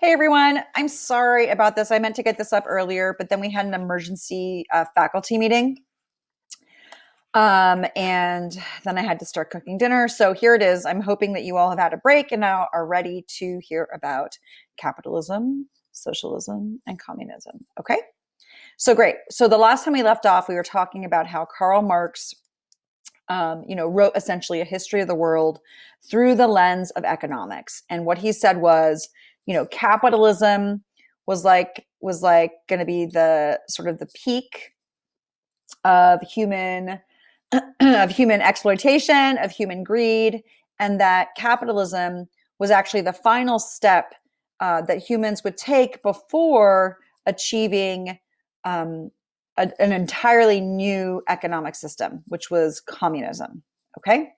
Hey everyone, I'm sorry about this. I meant to get this up earlier, but then we had an emergency faculty meeting. And then I had to start cooking dinner. So here it is. I'm hoping that you all have had a break and now are ready to hear about capitalism, socialism, and communism. Okay. So great. So the last time we left off, we were talking about how Karl Marx, wrote essentially a history of the world through the lens of economics. And what he said was, capitalism was like going to be the sort of the peak of human of human exploitation, of human greed, and that capitalism was actually the final step that humans would take before achieving um, an entirely new economic system, which was communism. Okay.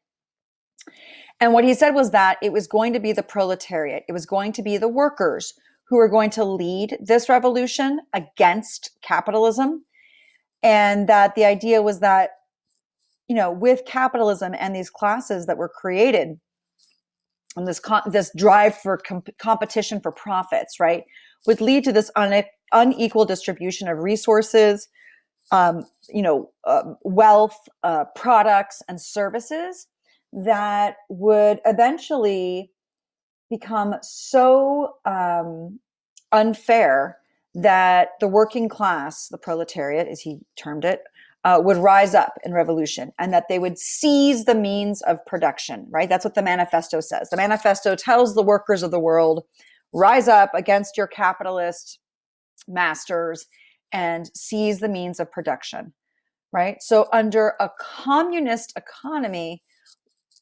And what he said was that it was going to be the proletariat, it was going to be the workers who were going to lead this revolution against capitalism. And that the idea was that, with capitalism and these classes that were created, and this drive for competition for profits, right, would lead to this unequal distribution of resources, wealth, products, and services that would eventually become so unfair that the working class, the proletariat, as he termed it, would rise up in revolution, and that they would seize the means of production, right? That's what the manifesto says. The manifesto tells the workers of the world, rise up against your capitalist masters and seize the means of production, right? So under a communist economy,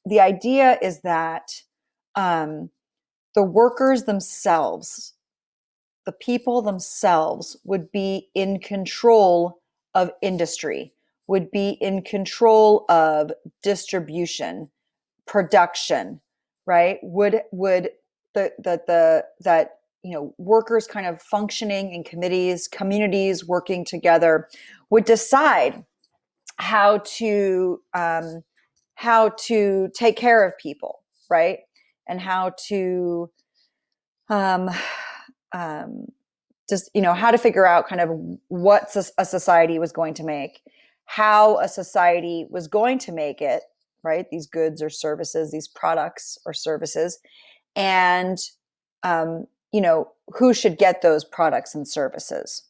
the idea is that the workers themselves, the people themselves, would be in control of industry, would be in control of distribution, production, right? Would that workers kind of functioning in committees, communities working together, would decide how to take care of people, right? And how to um, um, just how to figure out kind of what a society was going to make, how a society was going to make it, right? These goods or services, these products or services, and who should get those products and services.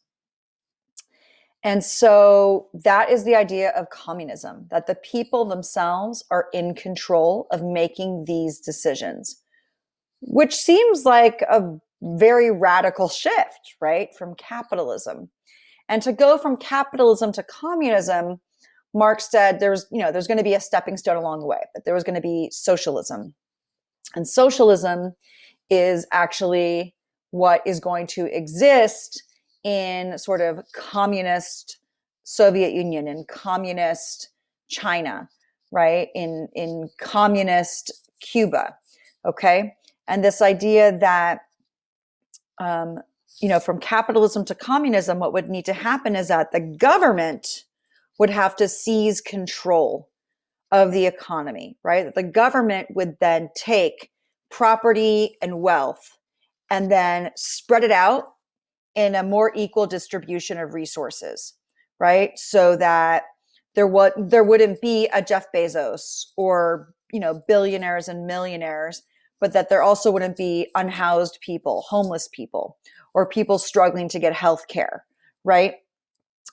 And so that is the idea of communism, that the people themselves are in control of making these decisions, which seems like a very radical shift, right, from capitalism. And to go from capitalism to communism, Marx said there's going to be a stepping stone along the way, that there was going to be socialism. And socialism is actually what is going to exist in sort of communist Soviet Union, in communist China, right? In communist Cuba. Okay. And this idea that, from capitalism to communism, what would need to happen is that the government would have to seize control of the economy, right? The government would then take property and wealth and then spread it out in a more equal distribution of resources, right? So that there wouldn't be a Jeff Bezos or, billionaires and millionaires, but that there also wouldn't be unhoused people, homeless people, or people struggling to get health care, right?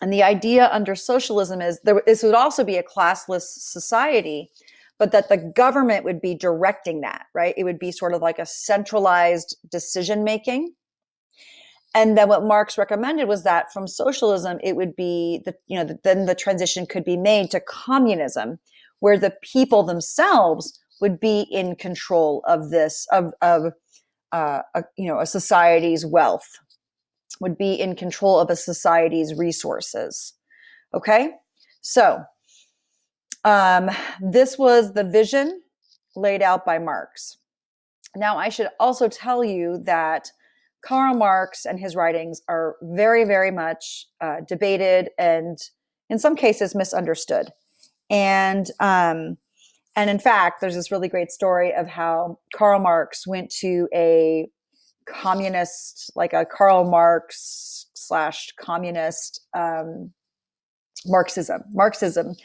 And the idea under socialism is this would also be a classless society, but that the government would be directing that, right? It would be sort of like a centralized decision making. And then what Marx recommended was that from socialism, it would be then the transition could be made to communism, where the people themselves would be in control of this, a society's wealth, would be in control of a society's resources. Okay, so this was the vision laid out by Marx. Now, I should also tell you that Karl Marx and his writings are very, very much debated and, in some cases, misunderstood. And in fact, there's this really great story of how Karl Marx went to a communist, like a Karl Marx / communist Marxism,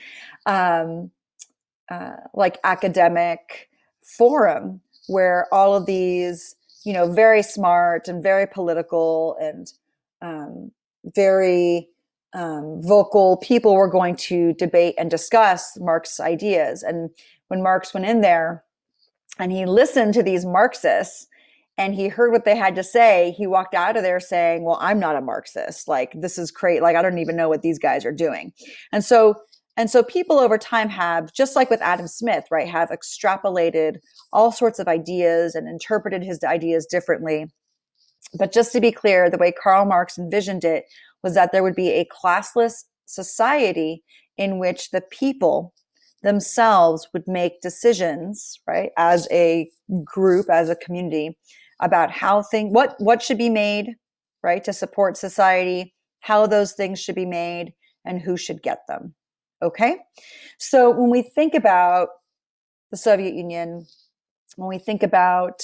um, like academic forum where all of these, very smart and very political and very vocal people were going to debate and discuss Marx's ideas. And when Marx went in there and he listened to these Marxists and he heard what they had to say, he walked out of there saying, well, I'm not a Marxist. Like, this is crazy. Like, I don't even know what these guys are doing. And so people over time have, just like with Adam Smith, right, have extrapolated all sorts of ideas and interpreted his ideas differently. But just to be clear, the way Karl Marx envisioned it was that there would be a classless society in which the people themselves would make decisions, right, as a group, as a community, about how what should be made, right, to support society, how those things should be made, and who should get them. Okay? So when we think about the Soviet Union, when we think about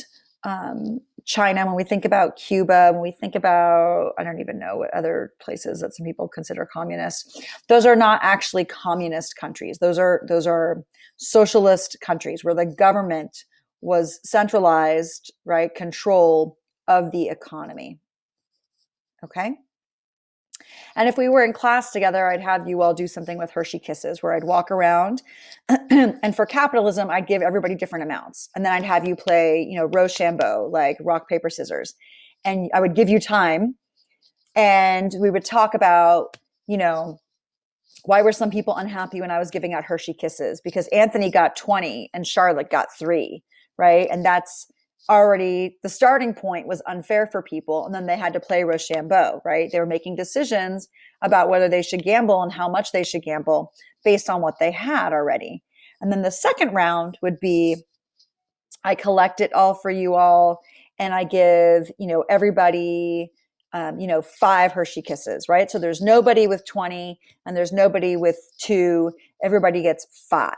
China, when we think about Cuba, when we think about, I don't even know what other places that some people consider communist, those are not actually communist countries. Those are socialist countries where the government was centralized, right, control of the economy. Okay? And if we were in class together, I'd have you all do something with Hershey Kisses where I'd walk around and for capitalism, I'd give everybody different amounts. And then I'd have you play, Rochambeau, like rock, paper, scissors. And I would give you time and we would talk about, why were some people unhappy when I was giving out Hershey Kisses? Because Anthony got 20 and Charlotte got 3, right? And that's already, the starting point was unfair for people. And then they had to play Rochambeau, right? They were making decisions about whether they should gamble and how much they should gamble based on what they had already. And then the second round would be, I collect it all for you all and I give, everybody, 5 Hershey Kisses, right? So there's nobody with 20 and there's nobody with 2. Everybody gets 5,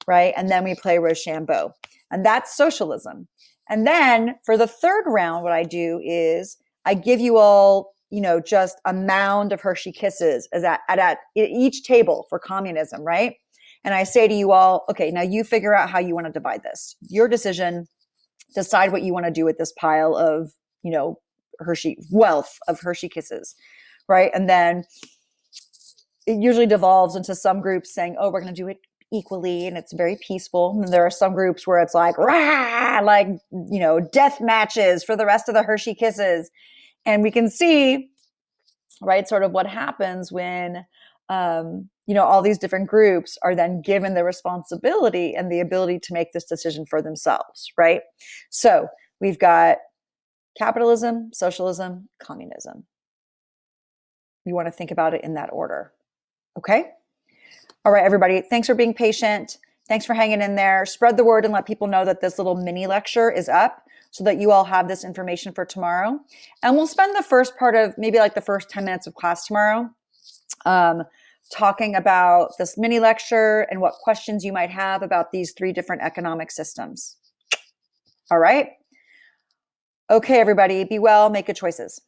right? And then we play Rochambeau. And that's socialism. And then for the third round, what I do is I give you all, just a mound of Hershey Kisses at each table for communism, right? And I say to you all, okay, now you figure out how you want to divide this. Your decision, decide what you want to do with this pile of, wealth of Hershey Kisses, right? And then it usually devolves into some groups saying, oh, we're going to do it equally and it's very peaceful. And there are some groups where it's like, rah, like, death matches for the rest of the Hershey Kisses. And we can see, right, sort of what happens when, all these different groups are then given the responsibility and the ability to make this decision for themselves, right? So we've got capitalism, socialism, communism. You want to think about it in that order. Okay? All right, everybody. Thanks for being patient. Thanks for hanging in there. Spread the word and let people know that this little mini lecture is up so that you all have this information for tomorrow. And we'll spend the first part of maybe like the first 10 minutes of class tomorrow talking about this mini lecture and what questions you might have about these 3 different economic systems. All right? Okay, everybody. Be well. Make good choices.